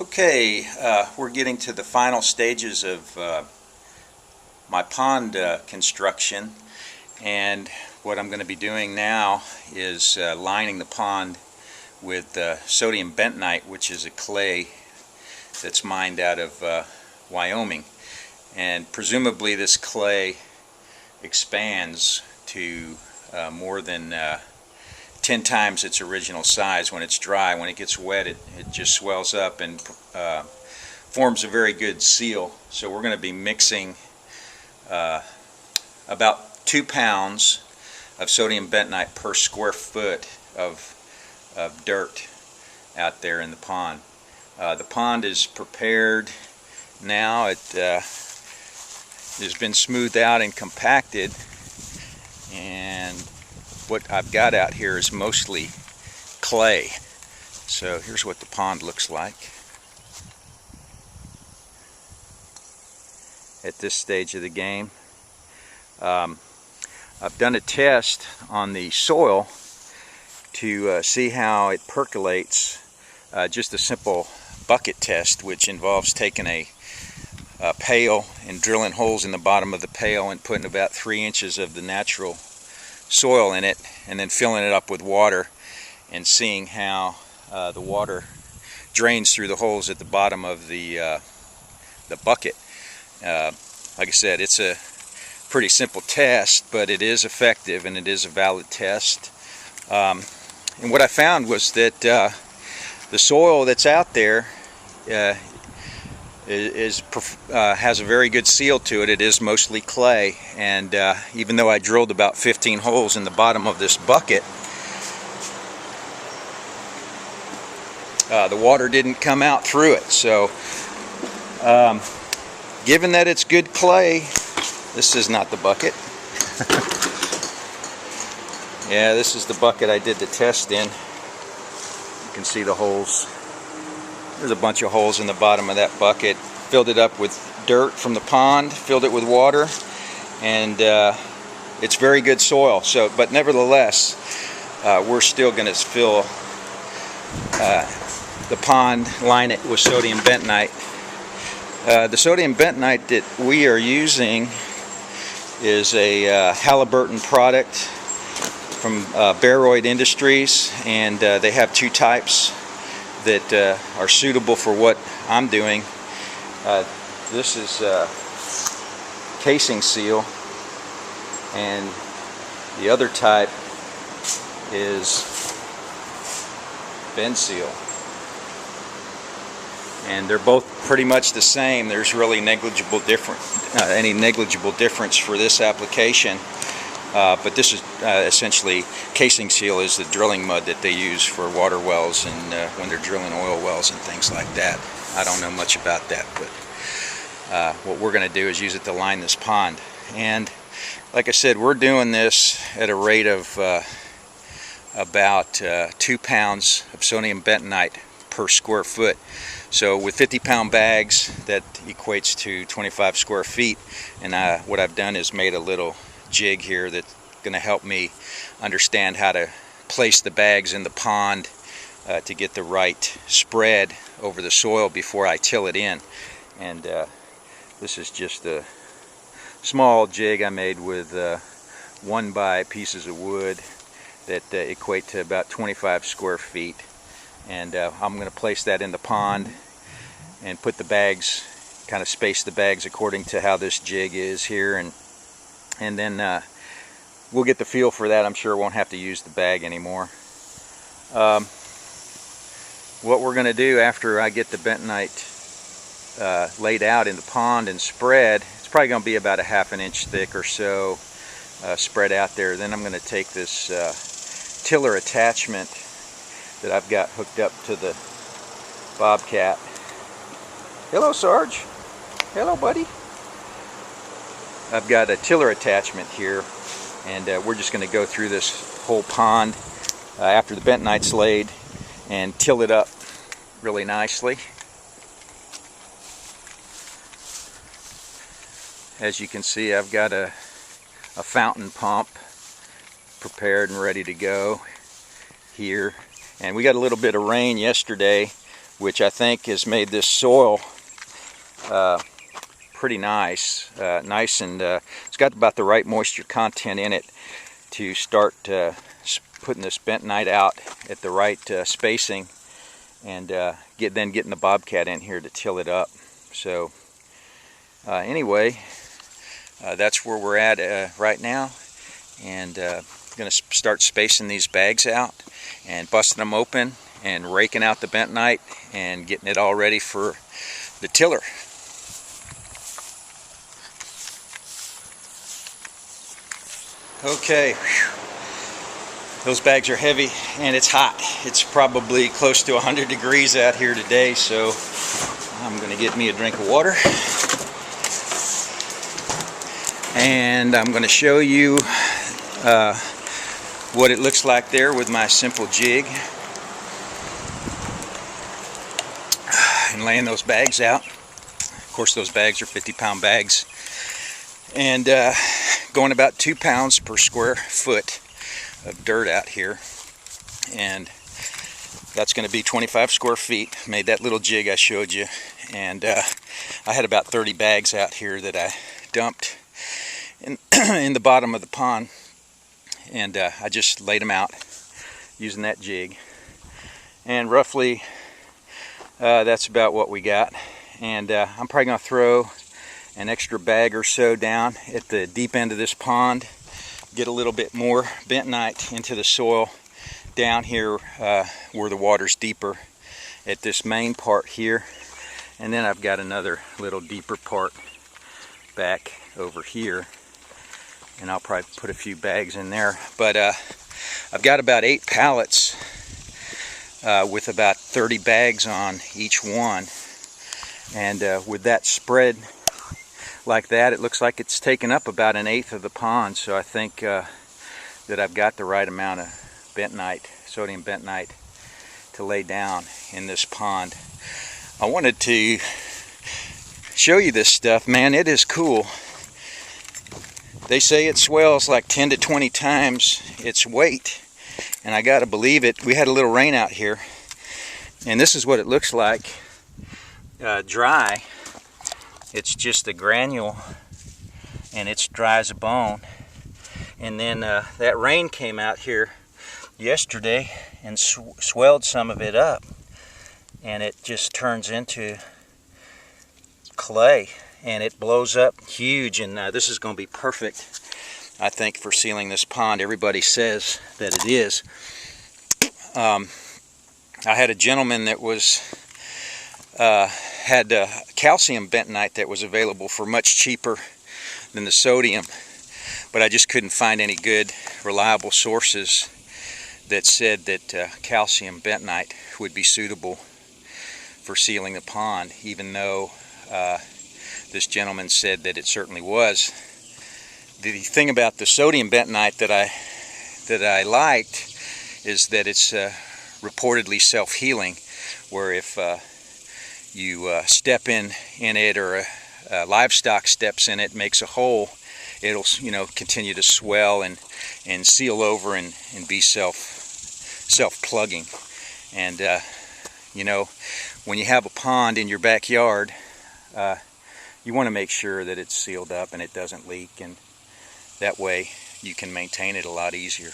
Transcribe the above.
Okay, we're getting to the final stages of my pond construction, and what I'm going to be doing now is lining the pond with sodium bentonite, which is a clay that's mined out of Wyoming, and presumably this clay expands to more than 10 times its original size when it's dry. When it gets wet, it just swells up and forms a very good seal. So we're going to be mixing about 2 pounds of sodium bentonite per square foot of dirt out there in the pond. The pond is prepared now. It has been smoothed out and compacted, and what I've got out here is mostly clay. So here's what the pond looks like at this stage of the game. I've done a test on the soil to see how it percolates, just a simple bucket test, which involves taking a pail and drilling holes in the bottom of the pail and putting about 3 inches of the natural soil in it, and then filling it up with water and seeing how the water drains through the holes at the bottom of the bucket. Like I said, it's a pretty simple test, but it is effective and it is a valid test. And what I found was that the soil that's out there has a very good seal to it. It is mostly clay, and even though I drilled about 15 holes in the bottom of this bucket, the water didn't come out through it. So given that it's good clay, this is not the bucket. Yeah, this is the bucket I did the test in. You can see the holes. There's a bunch of holes in the bottom of that bucket. Filled it up with dirt from the pond, filled it with water, and it's very good soil. So, but nevertheless, we're still going to fill the pond, line it with sodium bentonite. The sodium bentonite that we are using is a Halliburton product from Baroid Industries, and they have 2 types that are suitable for what I'm doing. This is casing seal, and the other type is bend seal, and they're both pretty much the same. There's really any negligible difference for this application. But this is essentially, casing seal is the drilling mud that they use for water wells and when they're drilling oil wells and things like that. I don't know much about that, but what we're going to do is use it to line this pond. And like I said, we're doing this at a rate of about 2 pounds of sodium bentonite per square foot. So with 50-pound bags, that equates to 25 square feet. And what I've done is made a little jig here that's going to help me understand how to place the bags in the pond to get the right spread over the soil before I till it in. And this is just a small jig I made with 1x pieces of wood that equate to about 25 square feet. And I'm going to place that in the pond and put the bags, kind of space the bags according to how this jig is here, and then we'll get the feel for that. I'm sure won't have to use the bag anymore. What we're going to do after I get the bentonite laid out in the pond and spread, it's probably going to be about a ½ an inch thick or so spread out there. Then I'm going to take this tiller attachment that I've got hooked up to the Bobcat. Hello, Sarge. Hello, buddy. I've got a tiller attachment here, and we're just going to go through this whole pond after the bentonite's laid and till it up really nicely. As you can see, I've got a fountain pump prepared and ready to go here. And we got a little bit of rain yesterday, which I think has made this soil pretty nice. And it's got about the right moisture content in it to start putting this bentonite out at the right spacing, and then getting the bobcat in here to till it up. So anyway, that's where we're at right now, and going to start spacing these bags out and busting them open and raking out the bentonite and getting it all ready for the tiller. Okay, those bags are heavy and it's hot. It's probably close to 100 degrees out here today, so I'm going to get me a drink of water. And I'm going to show you what it looks like there with my simple jig. And laying those bags out. Of course, those bags are 50-pound bags. And going about 2 pounds per square foot of dirt out here. And that's going to be 25 square feet. Made that little jig I showed you. And I had about 30 bags out here that I dumped in the bottom of the pond, and I just laid them out using that jig, and roughly that's about what we got. And I'm probably going to throw an extra bag or so down at the deep end of this pond, get a little bit more bentonite into the soil down here where the water's deeper at this main part here, and then I've got another little deeper part back over here, and I'll probably put a few bags in there. But I've got about 8 pallets with about 30 bags on each one, and with that spread like that, it looks like it's taken up about 1/8 of the pond. So I think that I've got the right amount of bentonite, sodium bentonite, to lay down in this pond. I wanted to show you this stuff. Man, it is cool. They say it swells like 10 to 20 times its weight, and I gotta believe it. We had a little rain out here, and this is what it looks like dry. It's just a granule, and it's dry as a bone. And then that rain came out here yesterday and swelled some of it up, and it just turns into clay, and it blows up huge. And this is going to be perfect, I think, for sealing this pond. Everybody says that it is. I had a gentleman that was had calcium bentonite that was available for much cheaper than the sodium, but I just couldn't find any good reliable sources that said that calcium bentonite would be suitable for sealing the pond, even though this gentleman said that it certainly was. The thing about the sodium bentonite that I liked is that it's reportedly self-healing, where if you step in it, or a livestock steps in it, makes a hole, it'll continue to swell and seal over and be self-plugging. And when you have a pond in your backyard, you want to make sure that it's sealed up and it doesn't leak, and that way you can maintain it a lot easier.